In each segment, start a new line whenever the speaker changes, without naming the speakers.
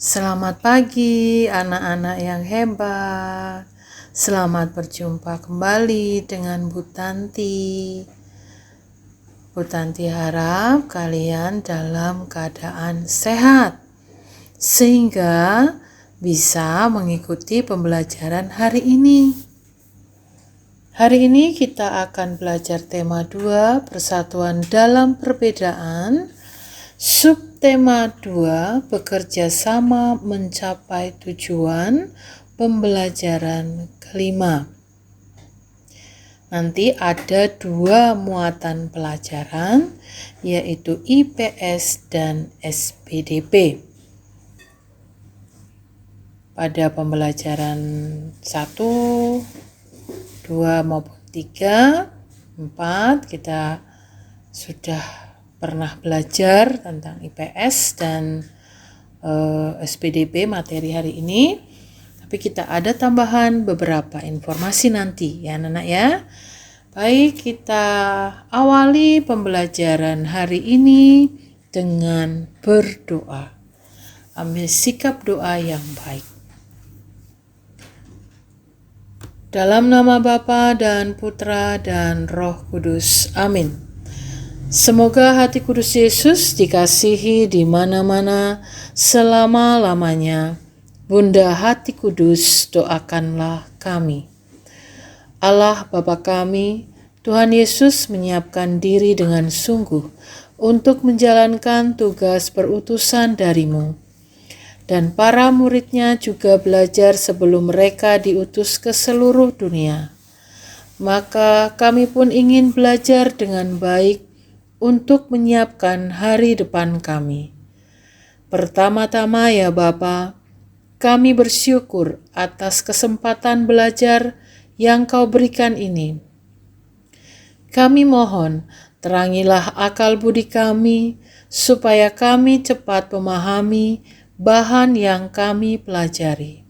Selamat pagi anak-anak yang hebat. Selamat berjumpa kembali dengan Bu Tanti. Bu Tanti harap kalian dalam keadaan sehat sehingga bisa mengikuti pembelajaran hari ini. Hari ini kita akan belajar tema 2, persatuan dalam perbedaan. Subtema 2, bekerja sama mencapai tujuan pembelajaran kelima. Nanti ada 2 muatan pelajaran, yaitu IPS dan SPDP. Pada pembelajaran 1, 2 maupun 3, 4 kita sudah pernah belajar tentang IPS dan SPDP materi hari ini. Tapi kita ada tambahan beberapa informasi nanti ya anak-anak ya. Baik, kita awali pembelajaran hari ini dengan berdoa. Ambil sikap doa yang baik. Dalam nama Bapa dan Putra dan Roh Kudus. Amin. Semoga hati kudus Yesus dikasihi di mana-mana selama-lamanya. Bunda hati kudus, doakanlah kami. Allah Bapa kami, Tuhan Yesus menyiapkan diri dengan sungguh untuk menjalankan tugas perutusan dari-Mu. Dan para muridnya juga belajar sebelum mereka diutus ke seluruh dunia. Maka kami pun ingin belajar dengan baik untuk menyiapkan hari depan kami. Pertama-tama ya Bapa, kami bersyukur atas kesempatan belajar yang Kau berikan ini. Kami mohon, terangilah akal budi kami, supaya kami cepat memahami bahan yang kami pelajari.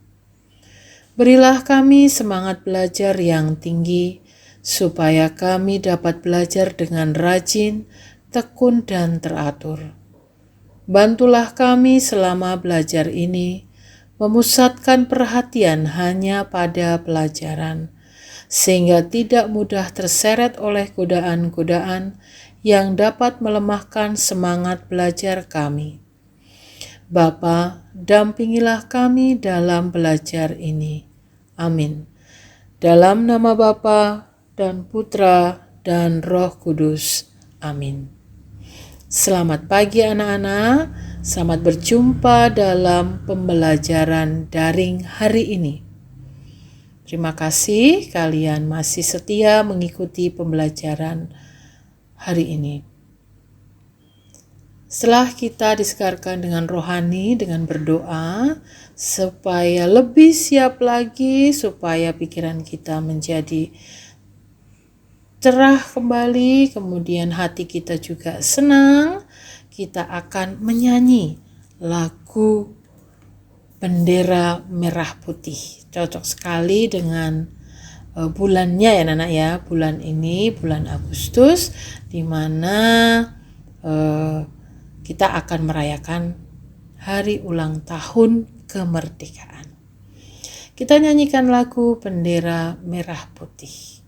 Berilah kami semangat belajar yang tinggi, supaya kami dapat belajar dengan rajin, tekun, dan teratur. Bantulah kami selama belajar ini, memusatkan perhatian hanya pada pelajaran, sehingga tidak mudah terseret oleh godaan-godaan yang dapat melemahkan semangat belajar kami. Bapa, dampingilah kami dalam belajar ini. Amin. Dalam nama Bapa dan Putra dan Roh Kudus. Amin. Selamat pagi anak-anak. Selamat berjumpa dalam pembelajaran daring hari ini. Terima kasih kalian masih setia mengikuti pembelajaran hari ini. Setelah kita disegarkan dengan rohani, dengan berdoa, supaya lebih siap lagi, supaya pikiran kita menjadi cerah kembali, kemudian hati kita juga senang, kita akan menyanyi lagu Bendera Merah Putih. Cocok sekali dengan bulannya ya anak-anak ya. Bulan ini, bulan Agustus, di mana kita akan merayakan hari ulang tahun kemerdekaan. Kita nyanyikan lagu Bendera Merah Putih.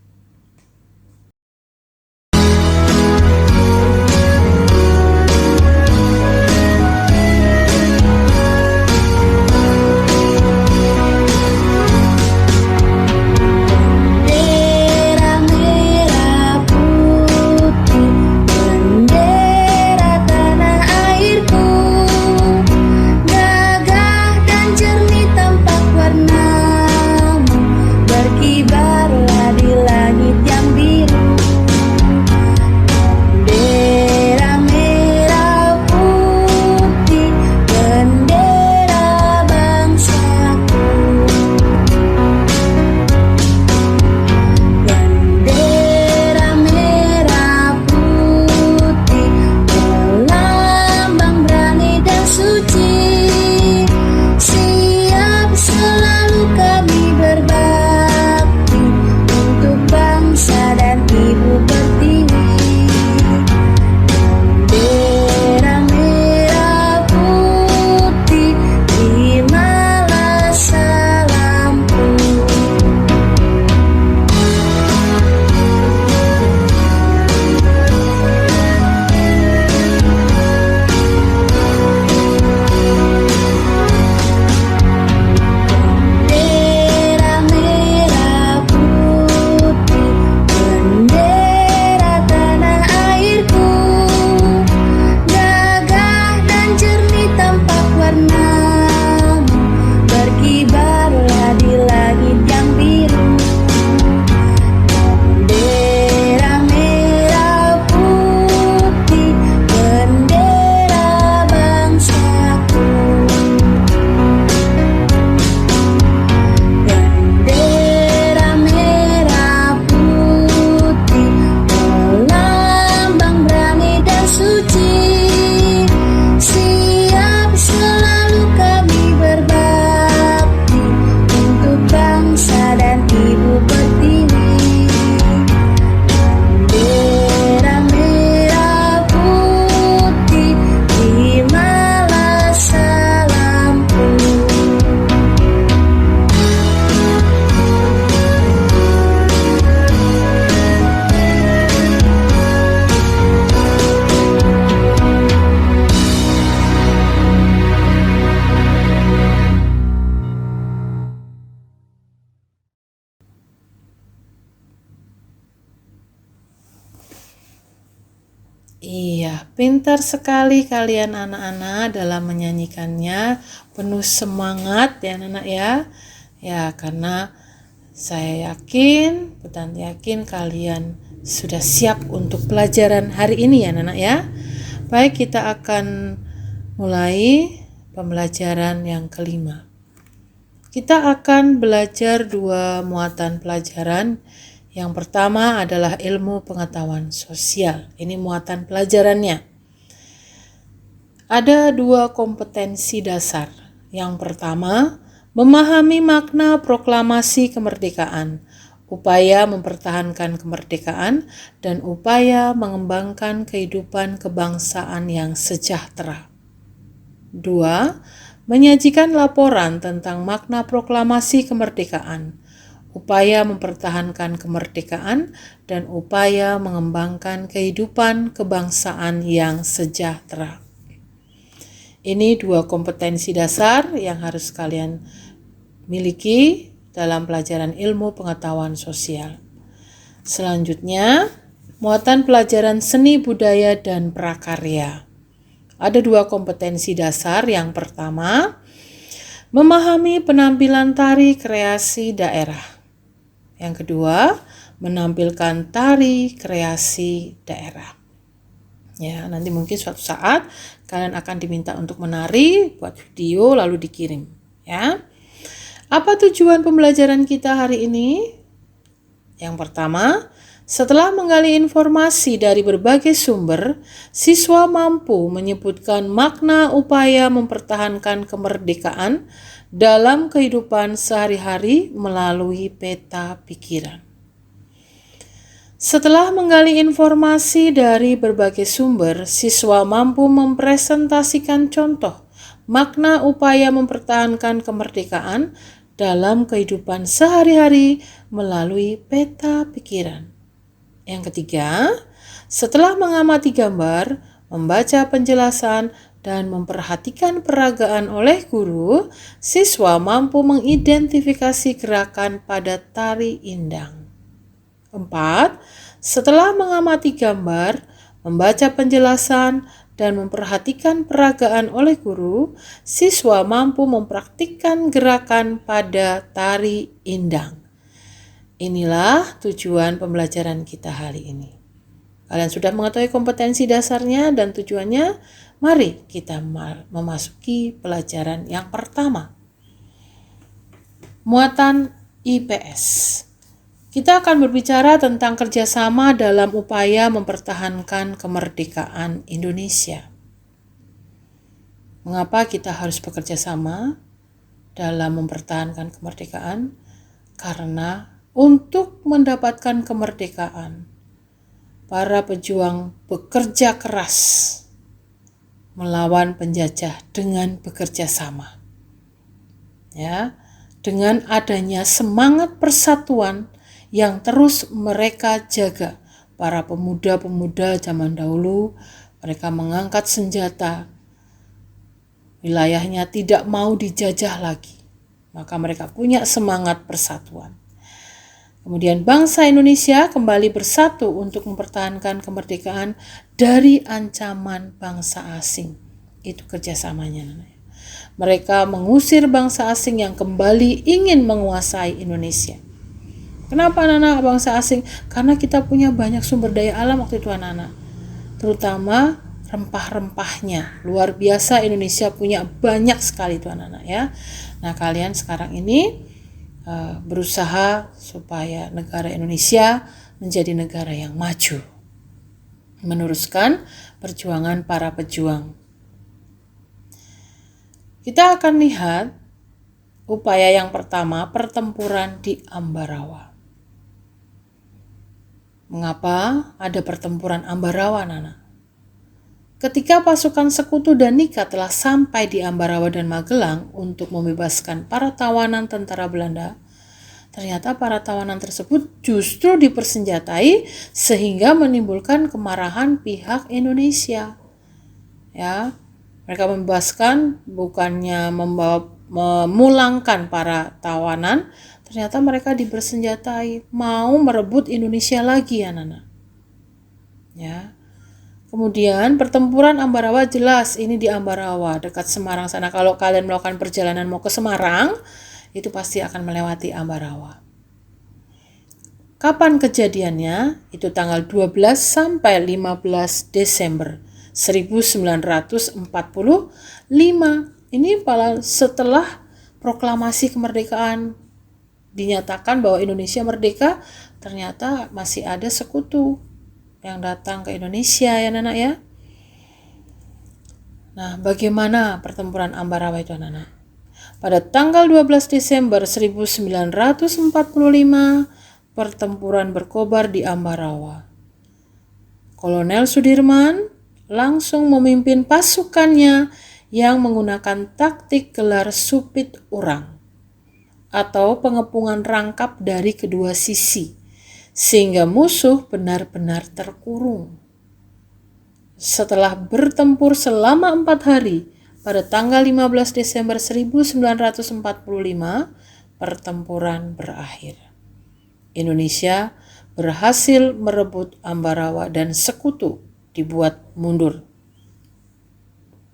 Berkibarlah di
Iya, pintar sekali kalian anak-anak dalam menyanyikannya, penuh semangat ya anak-anak ya. Ya, karena saya yakin, Butanti yakin kalian sudah siap untuk pelajaran hari ini ya anak-anak ya. Baik, kita akan mulai pembelajaran yang kelima. Kita akan belajar dua muatan pelajaran. Yang pertama adalah ilmu pengetahuan sosial. Ini muatan pelajarannya. Ada dua kompetensi dasar. Yang pertama, memahami makna proklamasi kemerdekaan, upaya mempertahankan kemerdekaan, dan upaya mengembangkan kehidupan kebangsaan yang sejahtera. 2. Menyajikan laporan tentang makna proklamasi kemerdekaan, upaya mempertahankan kemerdekaan, dan upaya mengembangkan kehidupan kebangsaan yang sejahtera. Ini dua kompetensi dasar yang harus kalian miliki dalam pelajaran ilmu pengetahuan sosial. Selanjutnya, muatan pelajaran seni budaya dan prakarya. Ada dua kompetensi dasar. Yang pertama, memahami penampilan tari kreasi daerah. Yang kedua, menampilkan tari kreasi daerah. Ya, nanti mungkin suatu saat kalian akan diminta untuk menari, buat video lalu dikirim, ya. Apa tujuan pembelajaran kita hari ini? Yang pertama, setelah menggali informasi dari berbagai sumber, siswa mampu menyebutkan makna upaya mempertahankan kemerdekaan dalam kehidupan sehari-hari melalui peta pikiran. Setelah menggali informasi dari berbagai sumber, siswa mampu mempresentasikan contoh makna upaya mempertahankan kemerdekaan dalam kehidupan sehari-hari melalui peta pikiran. Yang ketiga, setelah mengamati gambar, membaca penjelasan, dan memperhatikan peragaan oleh guru, siswa mampu mengidentifikasi gerakan pada tari indang. 4. Setelah mengamati gambar, membaca penjelasan, dan memperhatikan peragaan oleh guru, siswa mampu mempraktikkan gerakan pada tari indang. Inilah tujuan pembelajaran kita hari ini. Kalian sudah mengetahui kompetensi dasarnya dan tujuannya. Mari kita memasuki pelajaran yang pertama. Muatan IPS. Kita akan berbicara tentang kerjasama dalam upaya mempertahankan kemerdekaan Indonesia. Mengapa kita harus bekerja sama dalam mempertahankan kemerdekaan? Karena untuk mendapatkan kemerdekaan, para pejuang bekerja keras melawan penjajah dengan bekerja sama. Ya, dengan adanya semangat persatuan yang terus mereka jaga. Para pemuda-pemuda zaman dahulu, mereka mengangkat senjata. Wilayahnya tidak mau dijajah lagi. Maka mereka punya semangat persatuan. Kemudian bangsa Indonesia kembali bersatu untuk mempertahankan kemerdekaan dari ancaman bangsa asing. Itu kerjasamanya. Mereka mengusir bangsa asing yang kembali ingin menguasai Indonesia. Kenapa anak-anak bangsa asing? Karena kita punya banyak sumber daya alam waktu itu anak-anak. Terutama rempah-rempahnya. Luar biasa, Indonesia punya banyak sekali itu anak-anak ya. Nah, kalian sekarang ini berusaha supaya negara Indonesia menjadi negara yang maju, meneruskan perjuangan para pejuang. Kita akan lihat upaya yang pertama, pertempuran di Ambarawa. Mengapa ada pertempuran Ambarawa, Nana? Ketika pasukan Sekutu dan Nika telah sampai di Ambarawa dan Magelang untuk membebaskan para tawanan tentara Belanda, ternyata para tawanan tersebut justru dipersenjatai sehingga menimbulkan kemarahan pihak Indonesia. Ya, mereka membebaskan bukannya memulangkan para tawanan, ternyata mereka dipersenjatai, mau merebut Indonesia lagi ya Nana. Ya. Kemudian pertempuran Ambarawa jelas ini di Ambarawa dekat Semarang sana. Kalau kalian melakukan perjalanan mau ke Semarang, itu pasti akan melewati Ambarawa. Kapan kejadiannya? Itu tanggal 12 sampai 15 Desember 1945. Ini setelah proklamasi kemerdekaan dinyatakan bahwa Indonesia merdeka, ternyata masih ada sekutu yang datang ke Indonesia ya anak-anak ya. Nah, bagaimana pertempuran Ambarawa itu anak-anak? Pada tanggal 12 Desember 1945, pertempuran berkobar di Ambarawa. Kolonel Sudirman langsung memimpin pasukannya yang menggunakan taktik gelar supit urang atau pengepungan rangkap dari kedua sisi, sehingga musuh benar-benar terkurung. Setelah bertempur selama 4 hari, pada tanggal 15 Desember 1945, pertempuran berakhir. Indonesia berhasil merebut Ambarawa dan sekutu dibuat mundur.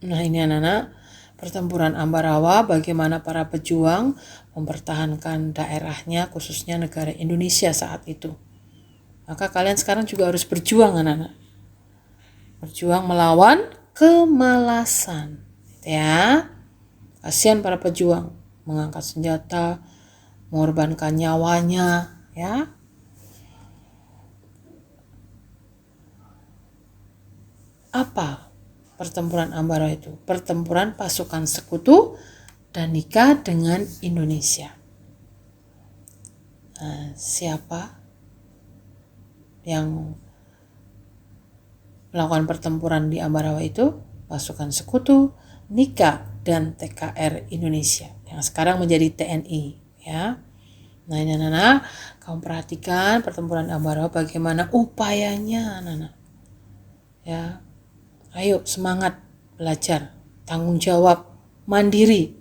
Nah, ini anak-anak, pertempuran Ambarawa, bagaimana para pejuang mempertahankan daerahnya, khususnya negara Indonesia saat itu. Maka kalian sekarang juga harus berjuang anak-anak. Berjuang melawan kemalasan. Ya, kasihan para pejuang mengangkat senjata, mengorbankan nyawanya, ya. Apa pertempuran Ambarawa itu? Pertempuran pasukan sekutu dan nikah dengan Indonesia. Nah, siapa yang melakukan pertempuran di Ambarawa itu? Pasukan sekutu, nikah dan TKR Indonesia yang sekarang menjadi TNI, ya. Nah, ini anak-anak, kamu perhatikan pertempuran Ambarawa bagaimana upayanya anak-anak. Ya. Ayo semangat belajar, tanggung jawab, mandiri.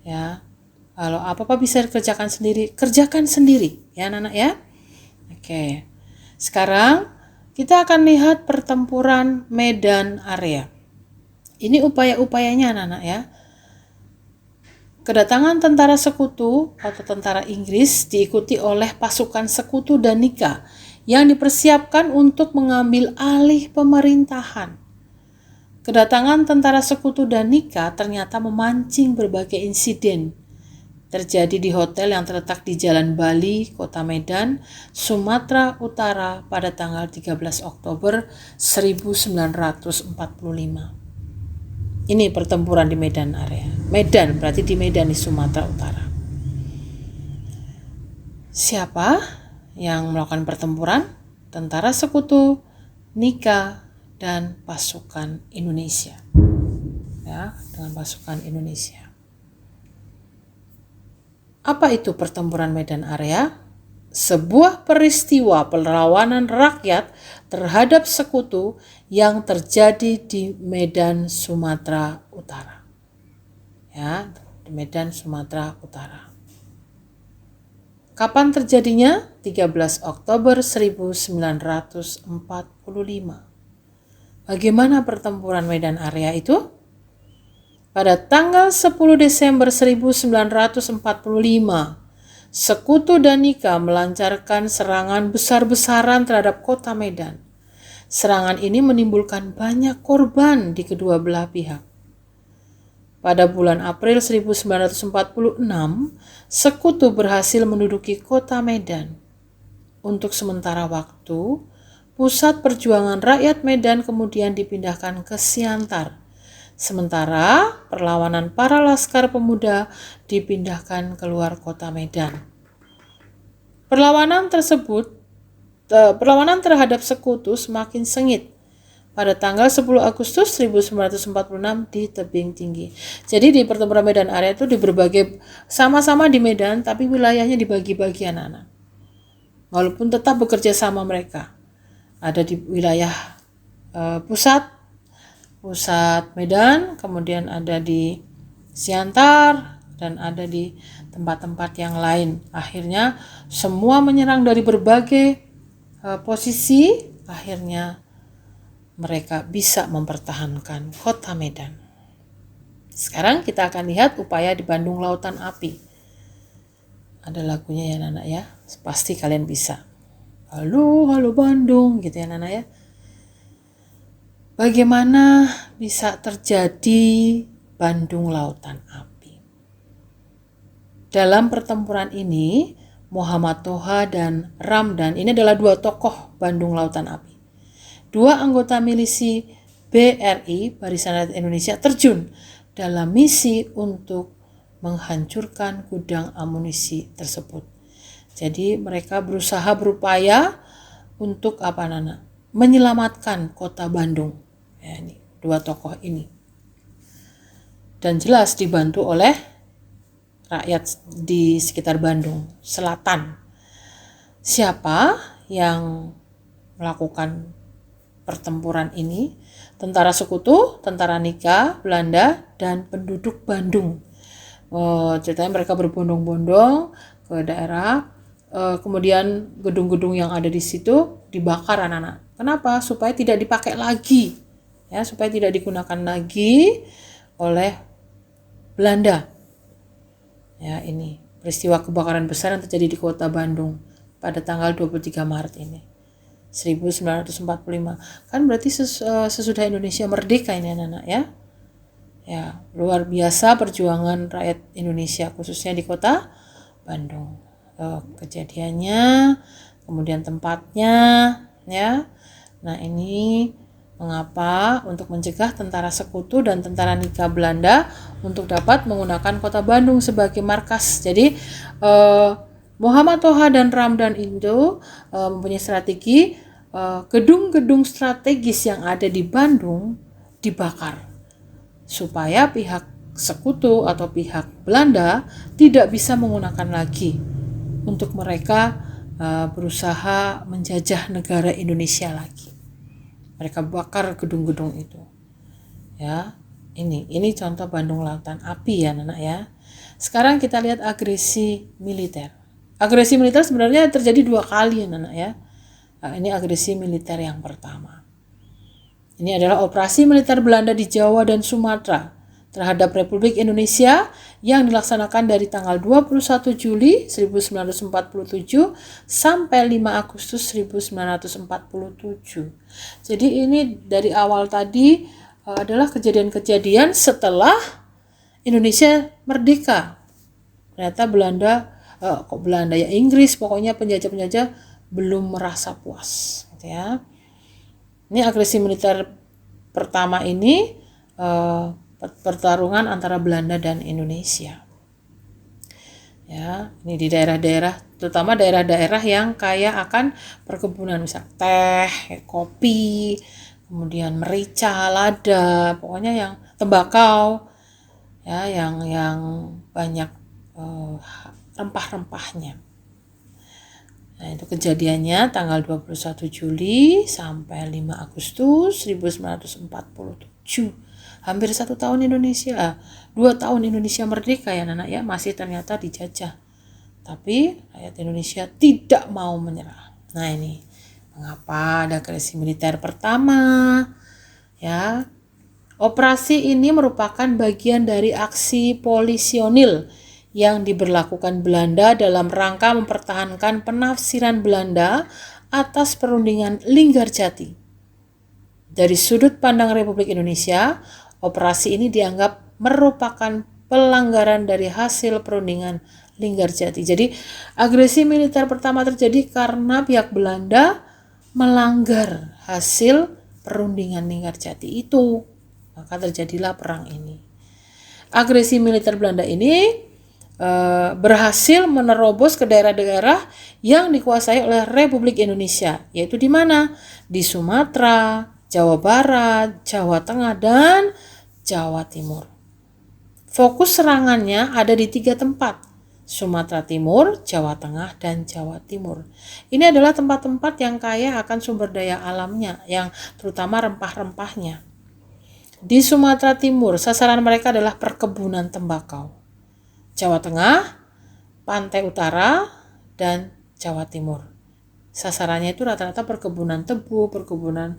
Ya. Kalau apa-apa bisa dikerjakan sendiri, kerjakan sendiri, ya anak-anak ya. Oke. Sekarang kita akan lihat pertempuran Medan Area. Ini upaya-upayanya anak-anak ya. Kedatangan tentara sekutu atau tentara Inggris diikuti oleh pasukan sekutu dan nikah yang dipersiapkan untuk mengambil alih pemerintahan. Kedatangan tentara sekutu dan nikah ternyata memancing berbagai insiden. Terjadi di hotel yang terletak di Jalan Bali, Kota Medan, Sumatera Utara pada tanggal 13 Oktober 1945. Ini pertempuran di Medan Area. Medan berarti di Medan di Sumatera Utara. Siapa yang melakukan pertempuran? Tentara sekutu, nikah, dan pasukan Indonesia. Ya, dengan pasukan Indonesia. Apa itu pertempuran Medan Area? Sebuah peristiwa perlawanan rakyat terhadap sekutu yang terjadi di Medan Sumatera Utara. Ya, di Medan Sumatera Utara. Kapan terjadinya? 13 Oktober 1945. Bagaimana pertempuran Medan Area itu? Pada tanggal 10 Desember 1945, sekutu dan nikah melancarkan serangan besar-besaran terhadap kota Medan. Serangan ini menimbulkan banyak korban di kedua belah pihak. Pada bulan April 1946, sekutu berhasil menduduki kota Medan. Untuk sementara waktu, pusat perjuangan rakyat Medan kemudian dipindahkan ke Siantar. Sementara perlawanan para laskar pemuda dipindahkan keluar kota Medan. Perlawanan terhadap sekutu semakin sengit pada tanggal 10 Agustus 1946 di tebing tinggi. Jadi di pertempuran Medan Area itu di berbagai sama-sama di Medan tapi wilayahnya dibagi-bagi anak-anak. Walaupun tetap bekerja sama mereka. Ada di wilayah pusat Medan, kemudian ada di Siantar, dan ada di tempat-tempat yang lain. Akhirnya semua menyerang dari berbagai posisi, akhirnya mereka bisa mempertahankan kota Medan. Sekarang kita akan lihat upaya di Bandung Lautan Api. Ada lagunya ya Nana ya, pasti kalian bisa. Halo, halo Bandung gitu ya Nana ya. Bagaimana bisa terjadi Bandung Lautan Api? Dalam pertempuran ini, Muhammad Toha dan Ramdan ini adalah dua tokoh Bandung Lautan Api. Dua anggota milisi BRI, Barisan Rakyat Indonesia, terjun dalam misi untuk menghancurkan gudang amunisi tersebut. Jadi mereka berupaya untuk menyelamatkan kota Bandung. Ya, ini dua tokoh ini. Dan jelas dibantu oleh rakyat di sekitar Bandung Selatan. Siapa yang melakukan pertempuran ini? Tentara Sekutu, tentara Nika, Belanda, dan penduduk Bandung. Ceritanya mereka berbondong-bondong ke daerah, kemudian gedung-gedung yang ada di situ dibakar anak-anak. Kenapa? Supaya tidak dipakai lagi, ya, supaya tidak digunakan lagi oleh Belanda. Ya, ini peristiwa kebakaran besar yang terjadi di kota Bandung pada tanggal 23 Maret ini. 1945. Kan berarti sesudah Indonesia merdeka ini anak-anak ya. Ya, luar biasa perjuangan rakyat Indonesia khususnya di kota Bandung. Kejadiannya, kemudian tempatnya ya. Nah, ini mengapa untuk mencegah tentara Sekutu dan tentara Nika Belanda untuk dapat menggunakan kota Bandung sebagai markas. Jadi Muhammad Toha dan Ramdan itu mempunyai strategi gedung-gedung strategis yang ada di Bandung dibakar supaya pihak Sekutu atau pihak Belanda tidak bisa menggunakan lagi untuk mereka berusaha menjajah negara Indonesia lagi. Mereka bakar gedung-gedung itu. Ya, ini contoh Bandung Lautan Api ya, Nana ya. Sekarang kita lihat agresi militer. Agresi militer sebenarnya terjadi 2 kali ya Nana ya. Ini agresi militer yang pertama. Ini adalah operasi militer Belanda di Jawa dan Sumatera terhadap Republik Indonesia yang dilaksanakan dari tanggal 21 Juli 1947 sampai 5 Agustus 1947. Jadi ini dari awal tadi adalah kejadian-kejadian setelah Indonesia merdeka. Ternyata Belanda ya, Inggris, pokoknya penjajah-penjajah belum merasa puas gitu ya. Ini agresi militer pertama ini pertarungan antara Belanda dan Indonesia. Ya, ini di daerah-daerah, terutama daerah-daerah yang kaya akan perkebunan, misal teh, kopi, kemudian merica, lada, pokoknya yang tembakau, ya, yang banyak rempah-rempahnya. Nah, itu kejadiannya tanggal 21 Juli sampai 5 Agustus 1947. Hampir 1 tahun Indonesia, 2 tahun Indonesia merdeka ya anak ya, masih ternyata dijajah. Tapi rakyat Indonesia tidak mau menyerah. Nah, ini mengapa ada agresi militer pertama. Ya. Operasi ini merupakan bagian dari aksi polisionil yang diberlakukan Belanda dalam rangka mempertahankan penafsiran Belanda atas perundingan Linggarjati. Dari sudut pandang Republik Indonesia, operasi ini dianggap merupakan pelanggaran dari hasil perundingan Linggarjati. Jadi, agresi militer pertama terjadi karena pihak Belanda melanggar hasil perundingan Linggarjati itu. Maka terjadilah perang ini. Agresi militer Belanda ini berhasil menerobos ke daerah-daerah yang dikuasai oleh Republik Indonesia, yaitu di mana? Di Sumatera, Jawa Barat, Jawa Tengah, dan Jawa Timur. Fokus serangannya ada di 3 tempat, Sumatera Timur, Jawa Tengah, dan Jawa Timur. Ini adalah tempat-tempat yang kaya akan sumber daya alamnya, yang terutama rempah-rempahnya. Di Sumatera Timur, sasaran mereka adalah perkebunan tembakau. Jawa Tengah, Pantai Utara, dan Jawa Timur. Sasarannya itu rata-rata perkebunan tebu, perkebunan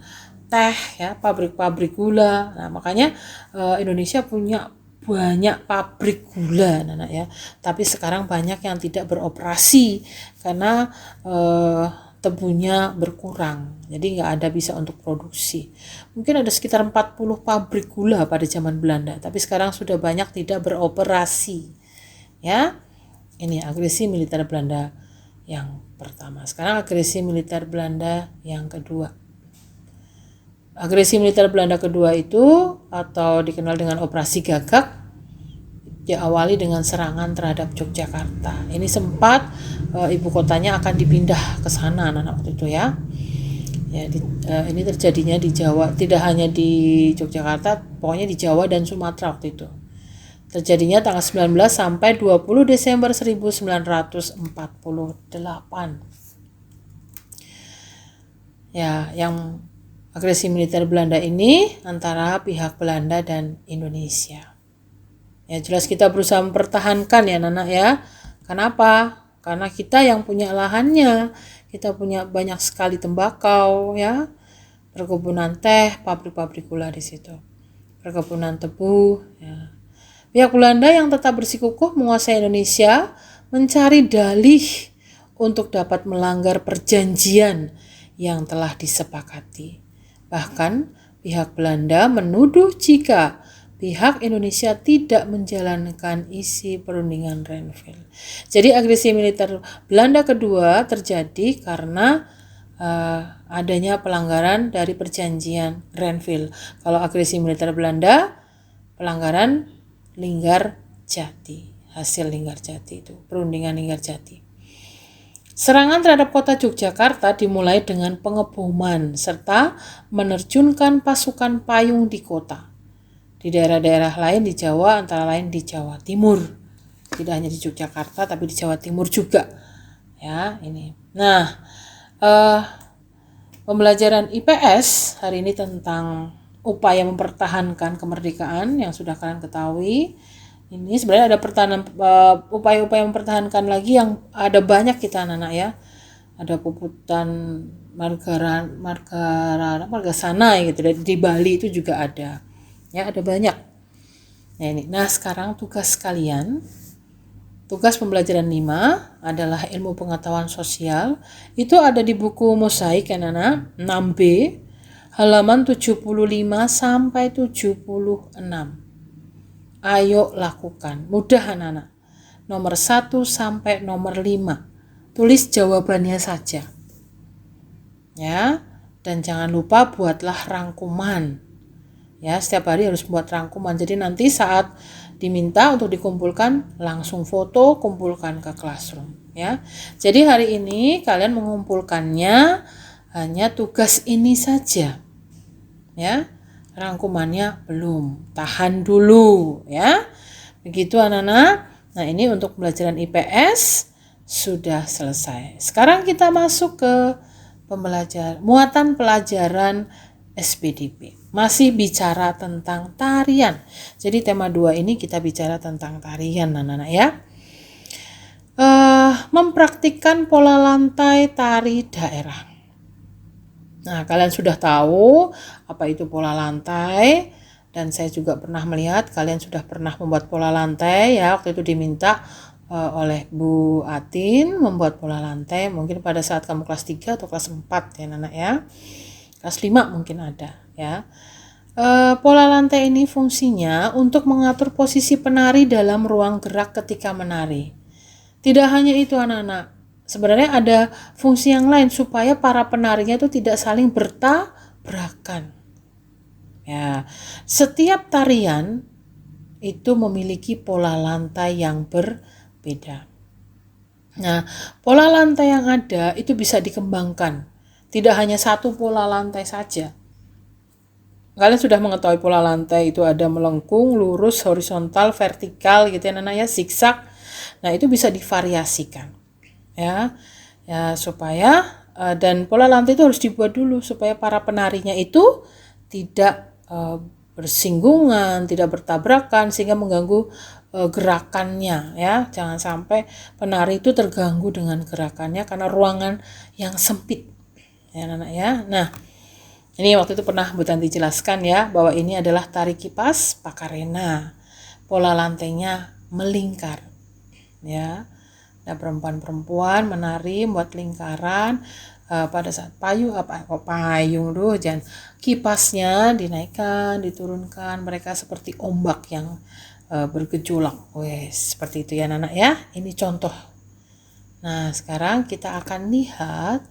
teh ya, pabrik-pabrik gula. Nah, makanya Indonesia punya banyak pabrik gula anak ya. Tapi sekarang banyak yang tidak beroperasi karena tebunya berkurang. Jadi nggak ada bisa untuk produksi. Mungkin ada sekitar 40 pabrik gula pada zaman Belanda, tapi sekarang sudah banyak tidak beroperasi. Ya. Ini agresi militer Belanda yang pertama. Sekarang agresi militer Belanda yang kedua. Agresi militer Belanda kedua itu atau dikenal dengan Operasi Gagak diawali dengan serangan terhadap Yogyakarta. Ini sempat ibu kotanya akan dipindah ke sana anak-anak waktu itu ya. Ini terjadinya di Jawa, tidak hanya di Yogyakarta, pokoknya di Jawa dan Sumatera waktu itu. Terjadinya tanggal 19 sampai 20 Desember 1948. Ya, yang agresi militer Belanda ini antara pihak Belanda dan Indonesia. Ya, jelas kita berusaha mempertahankan ya Nana ya. Kenapa? Karena kita yang punya lahannya. Kita punya banyak sekali tembakau ya. Perkebunan teh, pabrik-pabrik gula di situ. Perkebunan tebu ya. Pihak Belanda yang tetap bersikukuh menguasai Indonesia mencari dalih untuk dapat melanggar perjanjian yang telah disepakati. Bahkan pihak Belanda menuduh jika pihak Indonesia tidak menjalankan isi perundingan Renville. Jadi agresi militer Belanda kedua terjadi karena adanya pelanggaran dari perjanjian Renville. Kalau agresi militer Belanda, pelanggaran Linggarjati, hasil Linggarjati itu, perundingan Linggarjati. Serangan terhadap kota Yogyakarta dimulai dengan pengeboman serta menerjunkan pasukan payung di kota. Di daerah-daerah lain di Jawa, antara lain di Jawa Timur. Tidak hanya di Yogyakarta, tapi di Jawa Timur juga. Ya, ini. Nah, pembelajaran IPS hari ini tentang upaya mempertahankan kemerdekaan yang sudah kalian ketahui. Ini sebenarnya ada upaya-upaya mempertahankan lagi yang ada banyak kita anak-anak ya. Ada puputan Margasana gitu di Bali itu juga ada. Ya, ada banyak. Nah, ini. Nah, sekarang tugas kalian, tugas pembelajaran 5 adalah ilmu pengetahuan sosial. Itu ada di buku Mosaik anak-anak 6B halaman 75 sampai 76. Ayo lakukan. Mudah anak-anak. Nomor 1 sampai nomor 5. Tulis jawabannya saja. Ya. Dan jangan lupa buatlah rangkuman. Ya, setiap hari harus buat rangkuman. Jadi nanti saat diminta untuk dikumpulkan, langsung foto, kumpulkan ke classroom. Ya. Jadi hari ini kalian mengumpulkannya hanya tugas ini saja. Ya. Rangkumannya belum, tahan dulu ya. Begitu anak-anak. Nah, ini untuk pembelajaran IPS sudah selesai. Sekarang kita masuk ke muatan pelajaran SPDP. Masih bicara tentang tarian. Jadi tema 2 ini kita bicara tentang tarian anak-anak ya. Mempraktikkan pola lantai tari daerah. Nah, kalian sudah tahu apa itu pola lantai, dan saya juga pernah melihat kalian sudah pernah membuat pola lantai ya. Waktu itu diminta oleh Bu Atin membuat pola lantai, mungkin pada saat kamu kelas 3 atau kelas 4 ya anak ya. Kelas 5 mungkin ada ya. Pola lantai ini fungsinya untuk mengatur posisi penari dalam ruang gerak ketika menari. Tidak hanya itu anak-anak. Sebenarnya ada fungsi yang lain supaya para penarinya itu tidak saling bertabrakan. Ya, setiap tarian itu memiliki pola lantai yang berbeda. Nah, pola lantai yang ada itu bisa dikembangkan. Tidak hanya satu pola lantai saja. Kalian sudah mengetahui pola lantai itu ada melengkung, lurus, horizontal, vertikal gitu ya anak-anak ya, zigzag. Nah, itu bisa divariasikan. Ya, supaya dan pola lantai itu harus dibuat dulu supaya para penarinya itu tidak bersinggungan, tidak bertabrakan sehingga mengganggu gerakannya ya. Jangan sampai penari itu terganggu dengan gerakannya karena ruangan yang sempit ya anak-anak ya. Nah, Ini waktu itu pernah Bu Tanti jelaskan ya, bahwa ini adalah tari kipas Pakarena. Pola lantainya melingkar. Ya. Ada perempuan-perempuan menari buat lingkaran pada saat payung jangan kipasnya dinaikkan, diturunkan, mereka seperti ombak yang bergejolak. Seperti itu ya anak ya. Ini contoh. Nah, sekarang kita akan lihat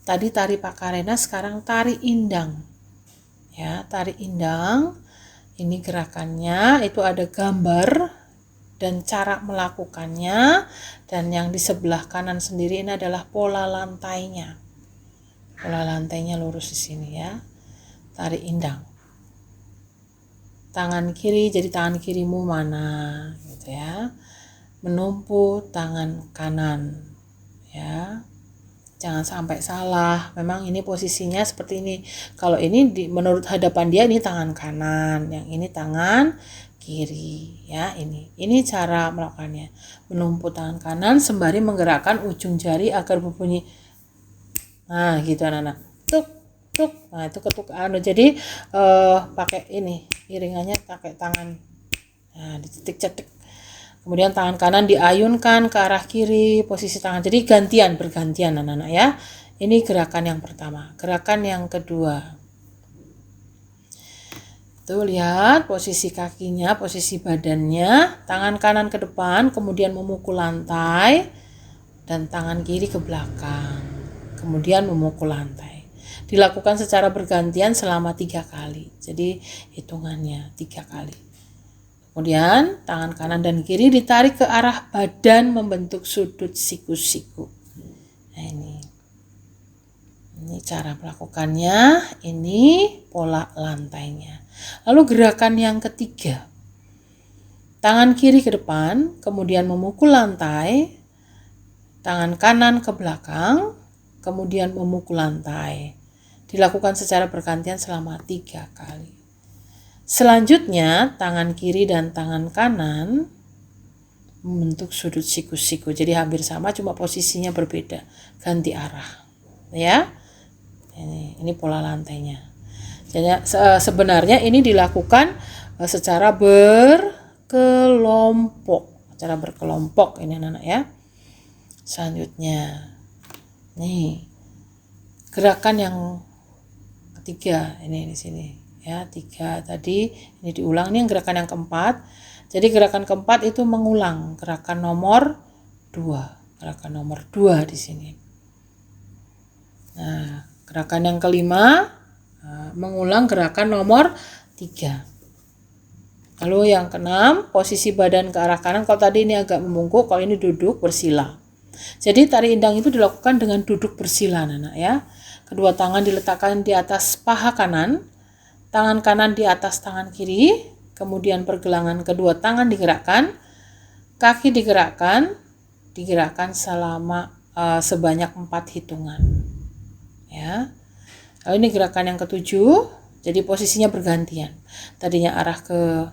tadi tari Pakarena, sekarang tari Indang. Ya, tari Indang. Ini gerakannya, itu ada gambar dan cara melakukannya, dan yang di sebelah kanan sendiri ini adalah pola lantainya. Pola lantainya lurus di sini ya. Tari Indang. Tangan kiri, jadi tangan kirimu mana gitu ya. Menumpu tangan kanan ya. Jangan sampai salah. Memang ini posisinya seperti ini. Kalau ini menurut hadapan dia ini tangan kanan, yang ini tangan kiri ya. Ini cara melakukannya. Menumpu tangan kanan sembari menggerakkan ujung jari agar berbunyi. Nah, gitu anak-anak. Tuk tuk. Nah, itu ketuk jadi pakai ini, iringannya pakai tangan. Nah, dititik-cetik. Kemudian tangan kanan diayunkan ke arah kiri, posisi tangan. Jadi bergantian anak-anak ya. Ini gerakan yang pertama. Gerakan yang kedua. Tuh lihat posisi kakinya, posisi badannya, tangan kanan ke depan, kemudian memukul lantai, dan tangan kiri ke belakang, kemudian memukul lantai. Dilakukan secara bergantian selama 3 kali. Jadi hitungannya 3 kali. Kemudian tangan kanan dan kiri ditarik ke arah badan membentuk sudut siku-siku. Nah ini cara melakukannya, ini pola lantainya. Lalu gerakan yang ketiga. Tangan kiri ke depan, kemudian memukul lantai, tangan kanan ke belakang, kemudian memukul lantai. Dilakukan secara bergantian selama 3 kali. Selanjutnya, tangan kiri dan tangan kanan membentuk sudut siku-siku. Jadi hampir sama, cuma posisinya berbeda. Ganti arah. Ya. Ini pola lantainya. Jadi sebenarnya ini dilakukan secara berkelompok. Secara berkelompok ini anak-anak ya. Selanjutnya. Nih. Gerakan yang ketiga ini di sini. Ya, 3 tadi ini diulang, ini yang gerakan yang keempat. Jadi gerakan keempat itu mengulang gerakan nomor 2, gerakan nomor 2 di sini. Nah, gerakan yang kelima mengulang gerakan nomor 3. Lalu yang keenam, posisi badan ke arah kanan. Kalau tadi ini agak membungkuk, kalau ini duduk bersila. Jadi tari Indang itu dilakukan dengan duduk bersila anak ya. Kedua tangan diletakkan di atas paha kanan. Tangan kanan di atas tangan kiri, kemudian pergelangan kedua tangan digerakkan, kaki digerakkan selama sebanyak 4 hitungan. Ya. Lalu ini gerakan yang ketujuh, jadi posisinya bergantian. Tadinya arah ke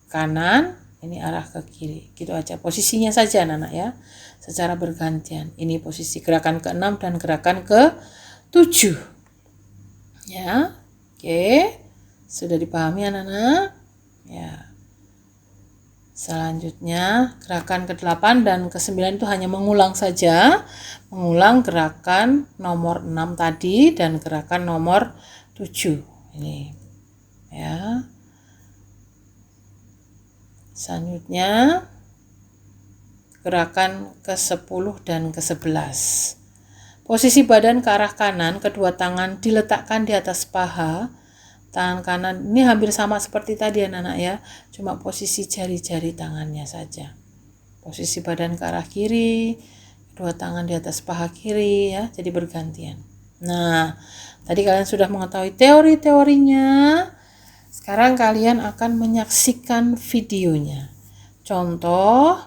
kanan, ini arah ke kiri. Gitu aja. Posisinya saja anak-anak ya, secara bergantian. Ini posisi gerakan ke-6 dan gerakan ke-7. Ya. Oke, sudah dipahami anak-anak? Ya. Selanjutnya gerakan ke-8 dan ke-9 itu hanya mengulang saja. Mengulang gerakan nomor 6 tadi dan gerakan nomor 7. Ini. Ya. Selanjutnya gerakan ke-10 dan ke-11. Posisi badan ke arah kanan, kedua tangan diletakkan di atas paha. Tangan kanan ini hampir sama seperti tadi anak-anak ya, cuma posisi jari-jari tangannya saja. Posisi badan ke arah kiri, kedua tangan di atas paha kiri ya, jadi bergantian. Nah, tadi kalian sudah mengetahui teori-teorinya. Sekarang kalian akan menyaksikan videonya. Contoh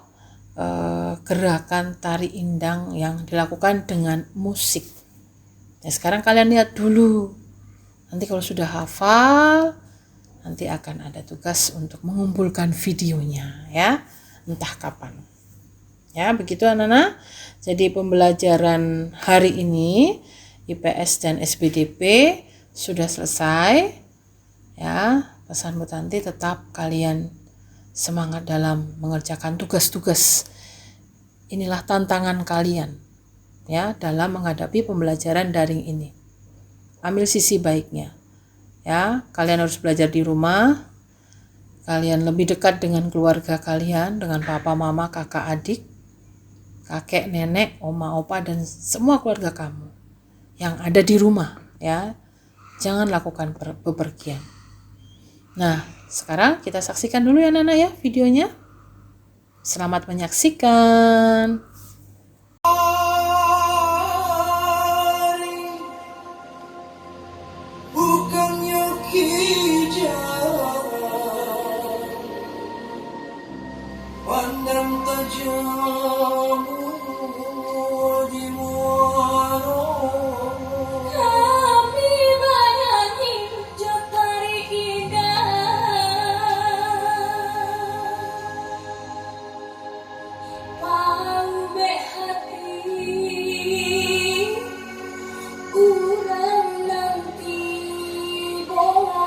gerakan tari Indang yang dilakukan dengan musik. Ya, sekarang kalian lihat dulu. Nanti kalau sudah hafal, nanti akan ada tugas untuk mengumpulkan videonya ya, entah kapan. Ya, begitu anak-anak. Jadi pembelajaran hari ini IPS dan SBDP sudah selesai. Ya, pesan Bu Tanti, tetap kalian semangat dalam mengerjakan tugas-tugas. Inilah tantangan kalian ya dalam menghadapi pembelajaran daring ini. Ambil sisi baiknya. Ya, kalian harus belajar di rumah. Kalian lebih dekat dengan keluarga kalian, dengan papa, mama, kakak, adik, kakek, nenek, oma, opa, dan semua keluarga kamu yang ada di rumah ya. Jangan lakukan bepergian. Nah, sekarang kita saksikan dulu ya Nana ya videonya. Selamat menyaksikan.
Bukannya hijau, pandang tajam di muara.
Kami bayangi jotari indah, pau be hati urang nanti bola.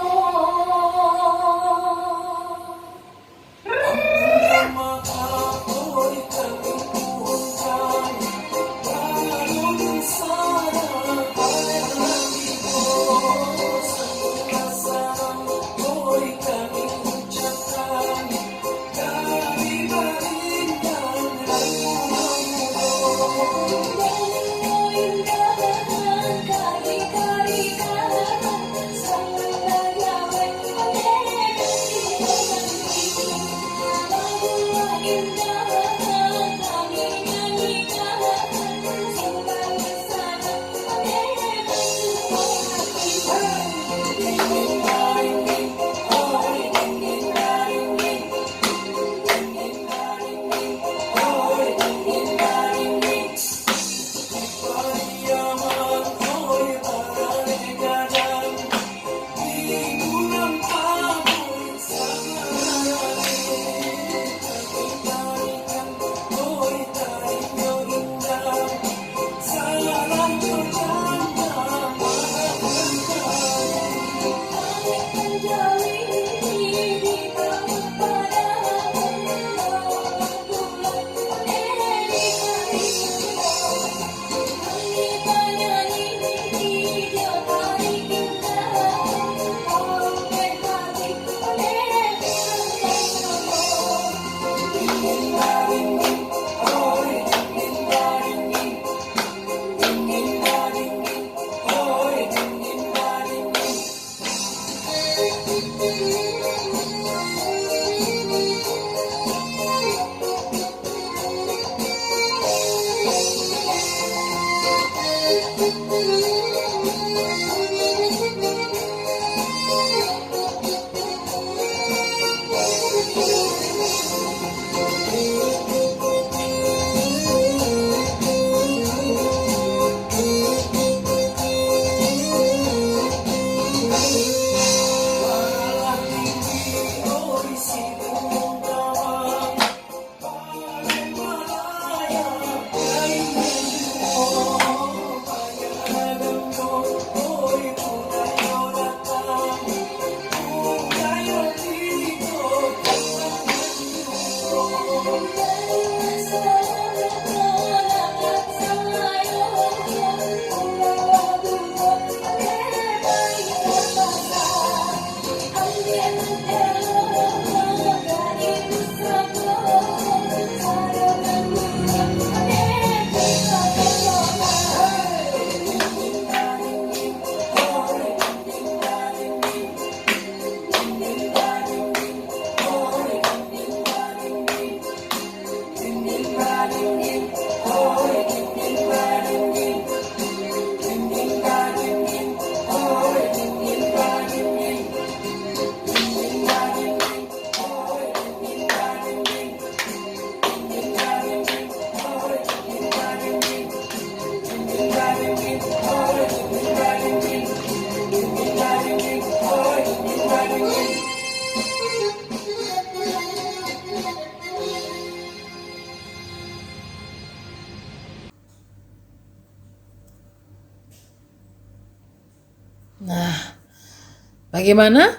Bagaimana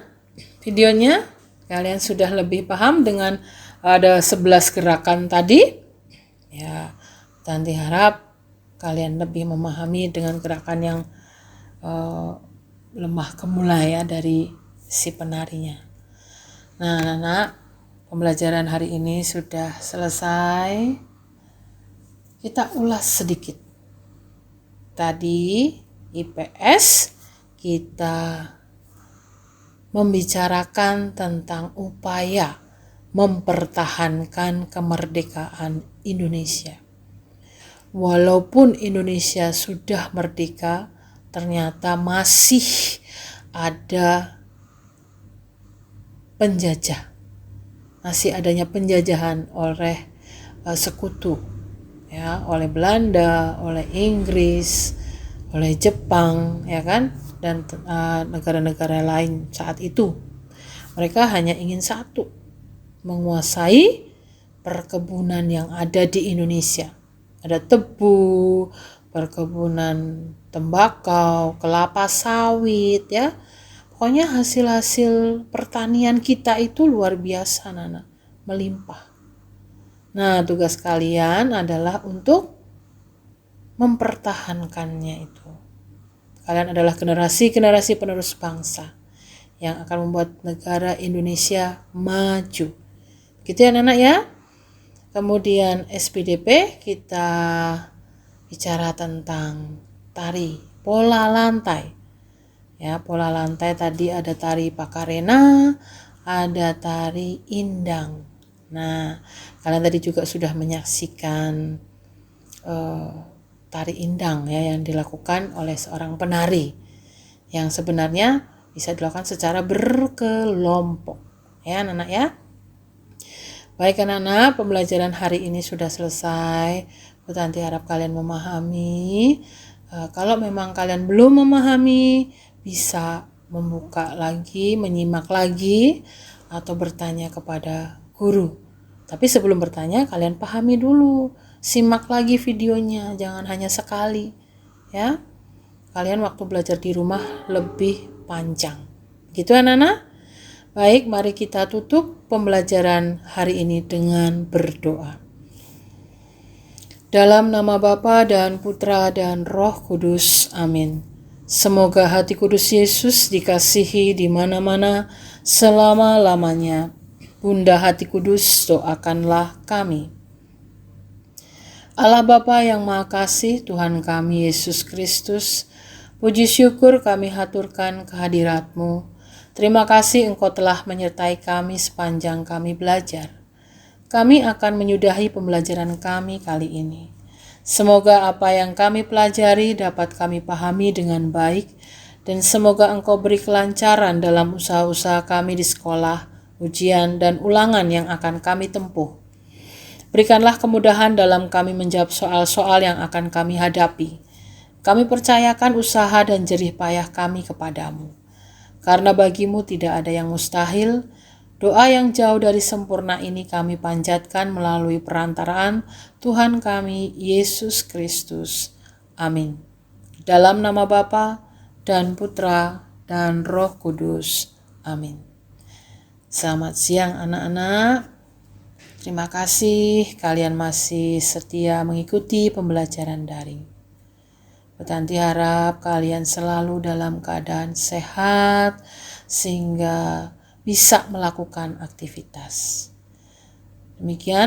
videonya? Kalian sudah lebih paham dengan ada 11 gerakan tadi? Ya, Tanti harap kalian lebih memahami dengan gerakan yang lemah gemula ya dari si penarinya. Nah, anak-anak, pembelajaran hari ini sudah selesai. Kita ulas sedikit. Tadi IPS kita membicarakan tentang upaya mempertahankan kemerdekaan Indonesia. Walaupun Indonesia sudah merdeka, ternyata masih ada penjajah. Masih adanya penjajahan oleh sekutu, ya, oleh Belanda, oleh Inggris, oleh Jepang, ya kan, dan negara-negara lain saat itu. Mereka hanya ingin satu, menguasai perkebunan yang ada di Indonesia. Ada tebu, perkebunan tembakau, kelapa sawit, ya. Pokoknya hasil-hasil pertanian kita itu luar biasa, Nana, melimpah. Nah, tugas kalian adalah untuk mempertahankannya itu. Kalian adalah generasi-generasi penerus bangsa yang akan membuat negara Indonesia maju. Gitu ya, Nana ya. Kemudian SPDP kita bicara tentang tari pola lantai. Ya, pola lantai tadi ada tari Pakarena, ada tari Indang. Nah, kalian tadi juga sudah menyaksikan tari Indang ya yang dilakukan oleh seorang penari yang sebenarnya bisa dilakukan secara berkelompok. Ya, anak-anak ya. Baik anak-anak, pembelajaran hari ini sudah selesai. Bu Tanti harap kalian memahami. Kalau memang kalian belum memahami, bisa membuka lagi, menyimak lagi, atau bertanya kepada guru. Tapi sebelum bertanya, kalian pahami dulu. Simak lagi videonya, jangan hanya sekali. Ya, kalian waktu belajar di rumah lebih panjang. Gitu anak-anak? Baik, mari kita tutup pembelajaran hari ini dengan berdoa. Dalam nama Bapa dan Putra dan Roh Kudus, amin. Semoga hati kudus Yesus dikasihi di mana-mana selama-lamanya. Bunda hati kudus, doakanlah kami. Allah Bapa yang Maha Kasih, Tuhan kami Yesus Kristus, puji syukur kami haturkan kehadirat-Mu. Terima kasih Engkau telah menyertai kami sepanjang kami belajar. Kami akan menyudahi pembelajaran kami kali ini. Semoga apa yang kami pelajari dapat kami pahami dengan baik, dan semoga Engkau beri kelancaran dalam usaha-usaha kami di sekolah, ujian, dan ulangan yang akan kami tempuh. Berikanlah kemudahan dalam kami menjawab soal-soal yang akan kami hadapi. Kami percayakan usaha dan jerih payah kami kepadamu. Karena bagimu tidak ada yang mustahil, doa yang jauh dari sempurna ini kami panjatkan melalui perantaraan Tuhan kami, Yesus Kristus. Amin. Dalam nama Bapa dan Putra dan Roh Kudus. Amin. Selamat siang anak-anak. Terima kasih kalian masih setia mengikuti pembelajaran daring. Bu Tanti harap kalian selalu dalam keadaan sehat sehingga bisa melakukan aktivitas. Demikian.